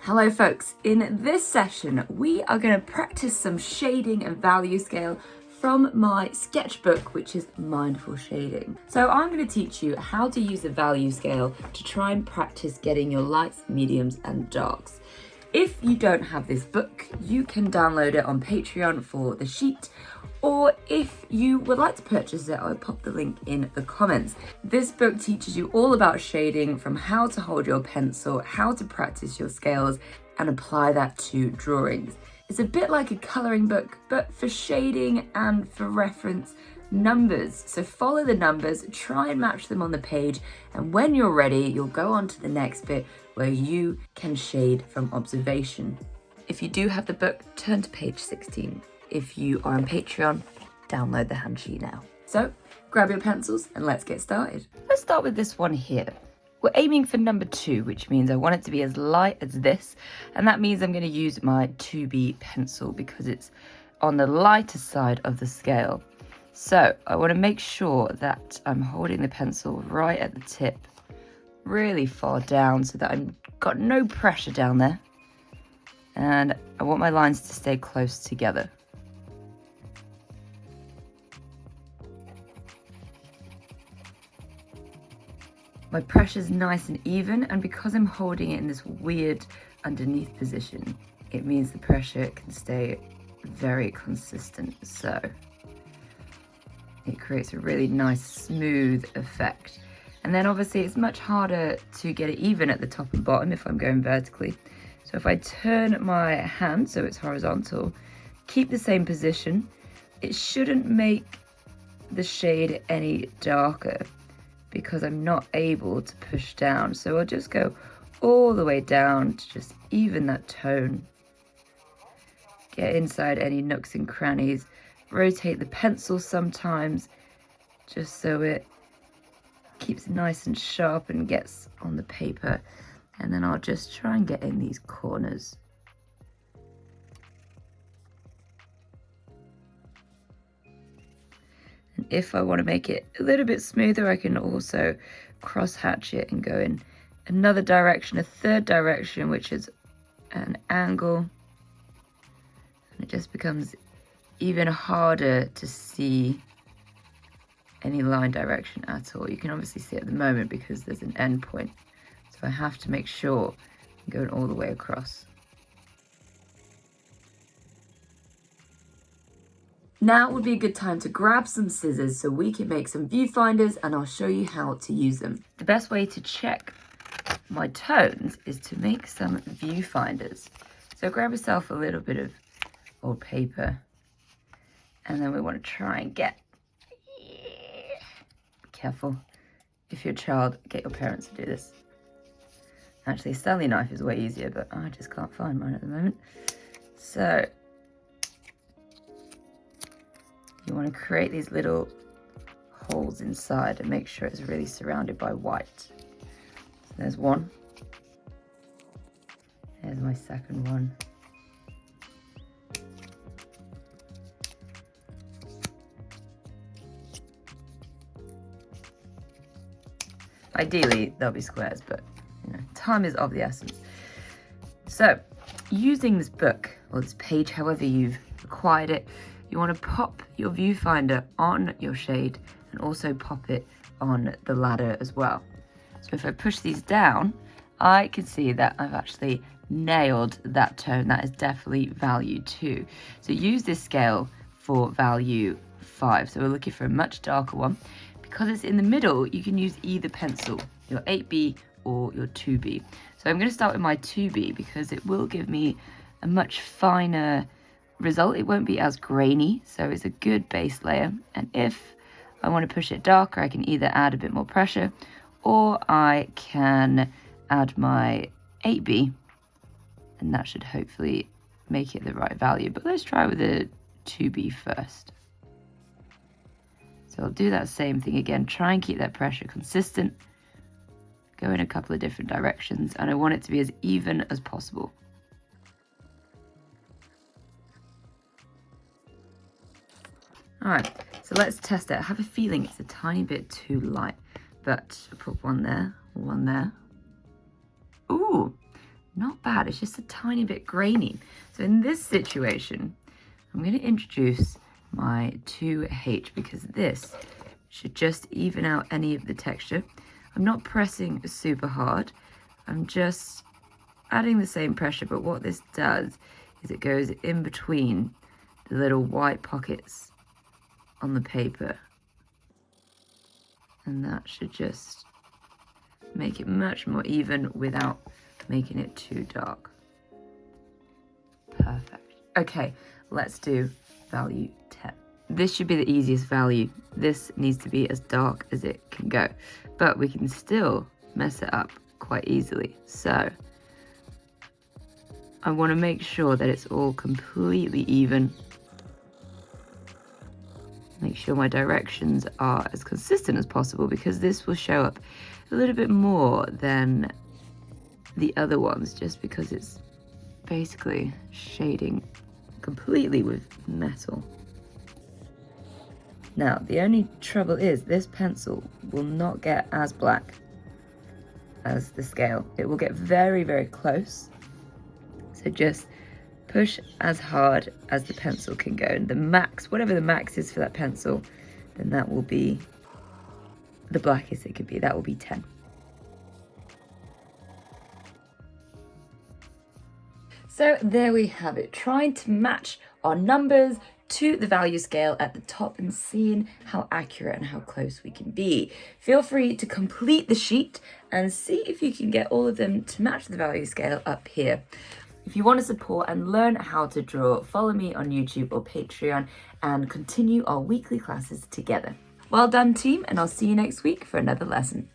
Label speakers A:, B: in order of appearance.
A: Hello folks, in this session we are going to practice some shading and value scale from my sketchbook, which is Mindful Shading. So I'm going to teach you how to use the value scale to try and practice getting your lights, mediums and darks. If you don't have this book, you can download it on Patreon for the sheet, or if you would like to purchase it, I'll pop the link in the comments. This book teaches you all about shading, from how to hold your pencil, how to practice your scales, and apply that to drawings. It's a bit like a colouring book, but for shading and for reference numbers. So follow the numbers, try and match them on the page, and when you're ready, you'll go on to the next bit where you can shade from observation. If you do have the book, turn to page 16. If you are on Patreon, download the handsheet now. So grab your pencils and let's get started. Let's start with this one here. We're aiming for number 2, which means I want it to be as light as this. And that means I'm going to use my 2B pencil because it's on the lighter side of the scale. So I want to make sure that I'm holding the pencil right at the tip, really far down so that I've got no pressure down there. And I want my lines to stay close together. My pressure's nice and even, and because I'm holding it in this weird underneath position, it means the pressure can stay very consistent. So it creates a really nice smooth effect. And then obviously it's much harder to get it even at the top and bottom if I'm going vertically. So if I turn my hand so it's horizontal, keep the same position, it shouldn't make the shade any darker, because I'm not able to push down. So I'll just go all the way down to just even that tone. Get inside any nooks and crannies. Rotate the pencil sometimes, just so it keeps nice and sharp and gets on the paper. And then I'll just try and get in these corners. If I want to make it a little bit smoother, I can also cross hatch it and go in another direction, a third direction, which is an angle. And it just becomes even harder to see any line direction at all. You can obviously see at the moment because there's an end point. So I have to make sure I'm going all the way across. Now would be a good time to grab some scissors so we can make some viewfinders, and I'll show you how to use them. The best way to check my tones is to make some viewfinders. So grab yourself a little bit of old paper, and then we want to try and get, be careful. If you're a child, get your parents to do this. Actually, a Stanley knife is way easier, but I just can't find mine at the moment. So you want to create these little holes inside and make sure it's really surrounded by white. So there's one. There's my second one. Ideally, they'll be squares, but you know, time is of the essence. So using this book or this page, however you've acquired it, you want to pop your viewfinder on your shade and also pop it on the ladder as well. So if I push these down, I can see that I've actually nailed that tone. That is definitely value 2. So use this scale for value 5. So we're looking for a much darker one. Because it's in the middle, you can use either pencil, your 8B or your 2B. So I'm going to start with my 2B because it will give me a much finer result. It won't be as grainy, so it's a good base layer. And if I want to push it darker, I can either add a bit more pressure or I can add my 8B, and that should hopefully make it the right value. But let's try with a 2B first. So I'll do that same thing again, try and keep that pressure consistent, go in a couple of different directions, and I want it to be as even as possible. All right, so let's test it. I have a feeling it's a tiny bit too light, but I'll put one there, one there. Ooh, not bad, it's just a tiny bit grainy. So in this situation, I'm going to introduce my 2H because this should just even out any of the texture. I'm not pressing super hard, I'm just adding the same pressure, but what this does is it goes in between the little white pockets on the paper, and that should just make it much more even without making it too dark. Perfect. Okay, let's do value 10. This should be the easiest value. This needs to be as dark as it can go, but we can still mess it up quite easily. So I want to make sure that it's all completely even. Make sure my directions are as consistent as possible because this will show up a little bit more than the other ones just because it's basically shading completely with metal. Now, the only trouble is this pencil will not get as black as the scale. It will get very, very close. So just push as hard as the pencil can go. And the max, whatever the max is for that pencil, then that will be the blackest it could be. That will be 10. So there we have it, trying to match our numbers to the value scale at the top and seeing how accurate and how close we can be. Feel free to complete the sheet and see if you can get all of them to match the value scale up here. If you want to support and learn how to draw, follow me on YouTube or Patreon and continue our weekly classes together. Well done, team, and I'll see you next week for another lesson.